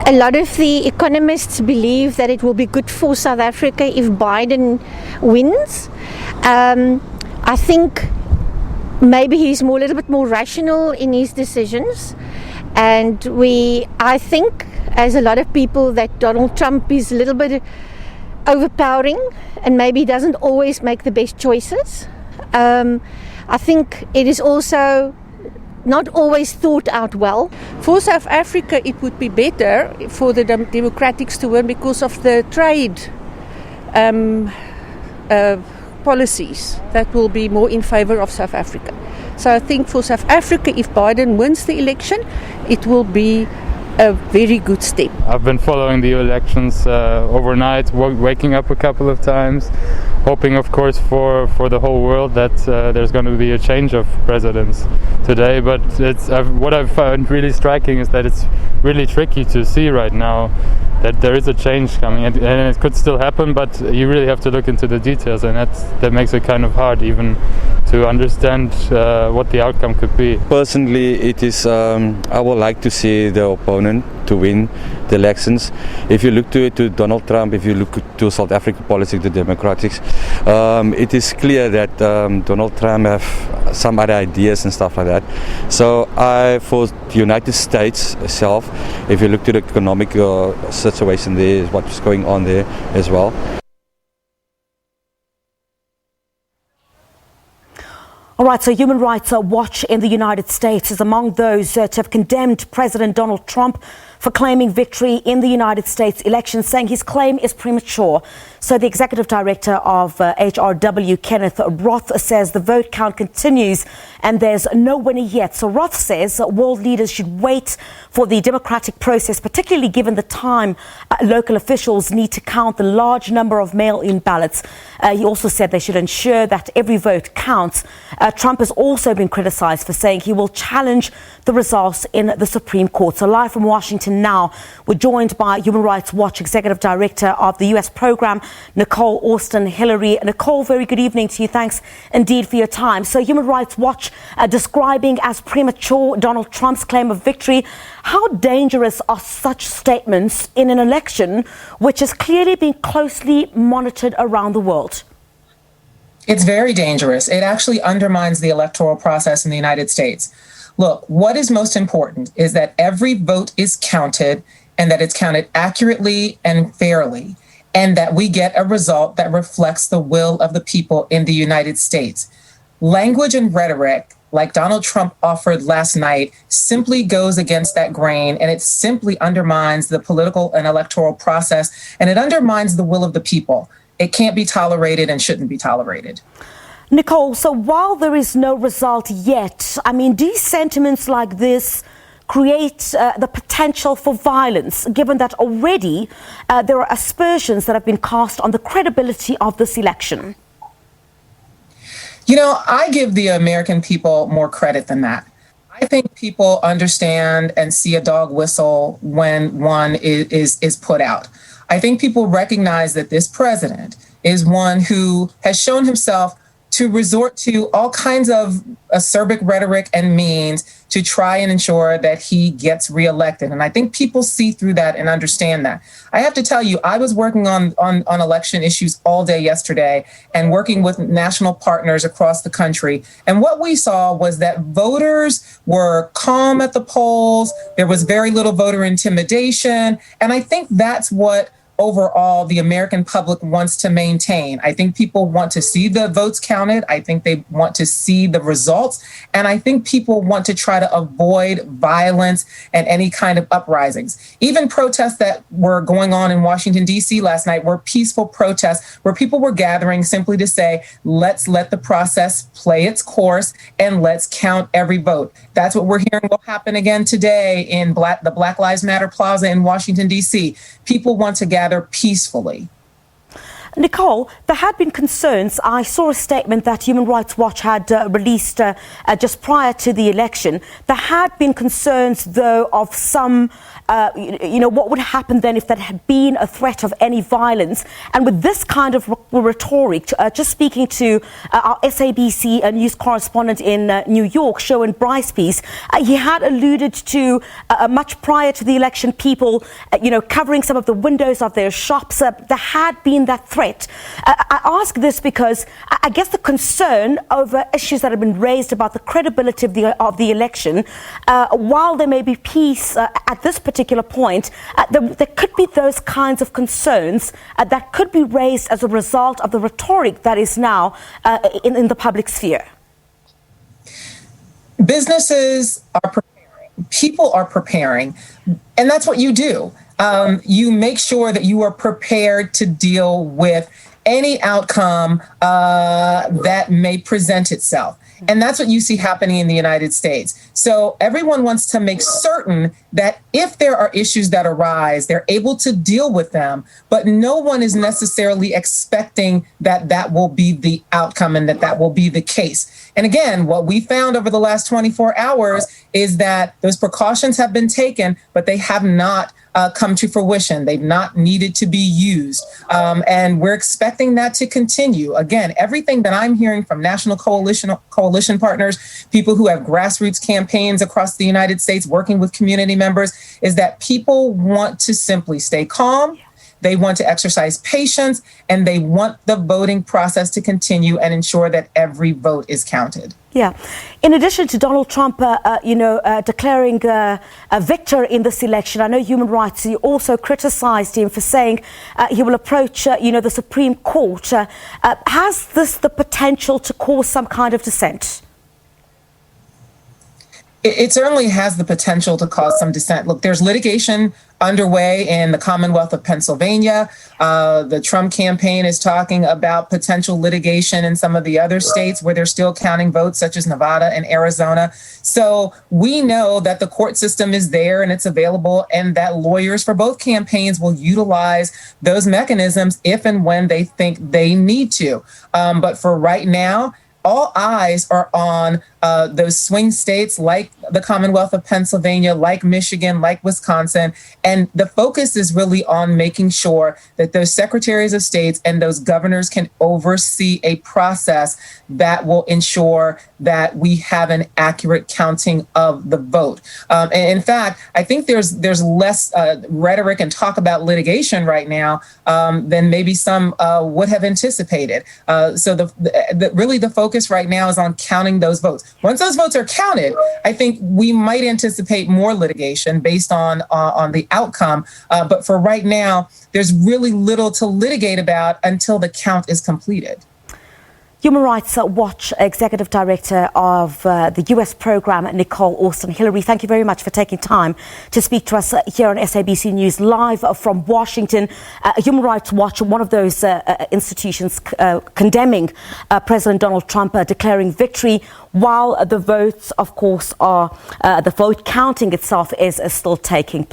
A lot of the economists believe that it will be good for South Africa if Biden wins. I think maybe he's a little bit more rational in his decisions. And I think, as a lot of people, that Donald Trump is a little bit overpowering and maybe doesn't always make the best choices. I think it is also not always thought out well. For South Africa, it would be better for the Democrats to win because of the trade policies that will be more in favor of South Africa. So I think for South Africa, if Biden wins the election, it will be a very good step. I've been following the elections overnight, waking up a couple of times, hoping, of course, for the whole world that there's going to be a change of presidents today. But what I find really striking is that it's really tricky to see right now that there is a change coming, and it could still happen, but you really have to look into the details, and that makes it kind of hard even to understand what the outcome could be. Personally, it is I would like to see the opponent to win the elections. If you look to Donald Trump, if you look to South African politics, the Democrats, it is clear that Donald Trump have some other ideas and stuff like that. So for the United States itself, if you look to the economic situation there, what's going on there as well. All right, so Human Rights Watch in the United States is among those to have condemned President Donald Trump for claiming victory in the United States election, saying his claim is premature. So the Executive Director of HRW, Kenneth Roth, says the vote count continues and there's no winner yet. So Roth says world leaders should wait for the democratic process, particularly given the time local officials need to count the large number of mail-in ballots. He also said they should ensure that every vote counts. Trump has also been criticized for saying he will challenge the results in the Supreme Court. So live from Washington now, we're joined by Human Rights Watch Executive Director of the U.S. program, Nicole Austin-Hillery. Nicole, very good evening to you. Thanks indeed for your time. So Human Rights Watch describing as premature Donald Trump's claim of victory. How dangerous are such statements in an election which has clearly been closely monitored around the world? It's very dangerous. It actually undermines the electoral process in the United States. Look, what is most important is that every vote is counted and that it's counted accurately and fairly, and that we get a result that reflects the will of the people in the United States. Language and rhetoric, like Donald Trump offered last night, simply goes against that grain, and it simply undermines the political and electoral process, and it undermines the will of the people. It can't be tolerated and shouldn't be tolerated. Nicole, so while there is no result yet, do sentiments like this create the potential for violence, given that already there are aspersions that have been cast on the credibility of this election? You know, I give the American people more credit than that. I think people understand and see a dog whistle when one is put out. I think people recognize that this president is one who has shown himself to resort to all kinds of acerbic rhetoric and means to try and ensure that he gets reelected. And I think people see through that and understand that. I have to tell you, I was working on election issues all day yesterday and working with national partners across the country. And what we saw was that voters were calm at the polls. There was very little voter intimidation. And I think that's what overall the American public wants to maintain. I think people want to see the votes counted. I think they want to see the results. And I think people want to try to avoid violence and any kind of uprisings. Even protests that were going on in Washington, D.C. last night were peaceful protests where people were gathering simply to say, let's let the process play its course and let's count every vote. That's what we're hearing will happen again today in the Black Lives Matter Plaza in Washington, D.C. People want to gather peacefully. Nicole, there had been concerns. I saw a statement that Human Rights Watch had released just prior to the election. There had been concerns, though, of some, what would happen then if there had been a threat of any violence. And with this kind of rhetoric, just speaking to our SABC news correspondent in New York, Sherwin Bryce-Peace, he had alluded to much prior to the election, people, covering some of the windows of their shops. There had been that threat. I ask this because I guess the concern over issues that have been raised about the credibility of the election, while there may be peace at this particular point, there could be those kinds of concerns that could be raised as a result of the rhetoric that is now in the public sphere. Businesses are preparing. People are preparing. And that's what you do. You make sure that you are prepared to deal with any outcome that may present itself. And that's what you see happening in the United States. So everyone wants to make certain that if there are issues that arise, they're able to deal with them, but no one is necessarily expecting that that will be the outcome and that will be the case. And again, what we found over the last 24 hours is that those precautions have been taken, but they have not come to fruition. They've not needed to be used. And we're expecting that to continue. Again, everything that I'm hearing from national coalition partners, people who have grassroots campaigns across the United States working with community members, is that people want to simply stay calm. They want to exercise patience, and they want the voting process to continue and ensure that every vote is counted. Yeah. In addition to Donald Trump, declaring a victor in this election, I know Human Rights also criticized him for saying he will approach, the Supreme Court. Has this the potential to cause some kind of dissent? It certainly has the potential to cause some dissent. Look, there's litigation underway in the Commonwealth of Pennsylvania. The Trump campaign is talking about potential litigation in some of the other states where they're still counting votes, such as Nevada and Arizona. So we know that the court system is there and it's available, and that lawyers for both campaigns will utilize those mechanisms if and when they think they need to. But for right now, all eyes are on those swing states like the Commonwealth of Pennsylvania, like Michigan, like Wisconsin. And the focus is really on making sure that those secretaries of states and those governors can oversee a process that will ensure that we have an accurate counting of the vote. And in fact, I think there's less rhetoric and talk about litigation right now than maybe some would have anticipated. So really the focus right now is on counting those votes. Once those votes are counted, I think we might anticipate more litigation based on the outcome. But for right now, there's really little to litigate about until the count is completed. Human Rights Watch Executive Director of the US program, Nicole Austin-Hillery, thank you very much for taking time to speak to us here on SABC News live from Washington. Human Rights Watch, one of those institutions condemning President Donald Trump, declaring victory, while the votes, of course, are the vote counting itself is still taking place.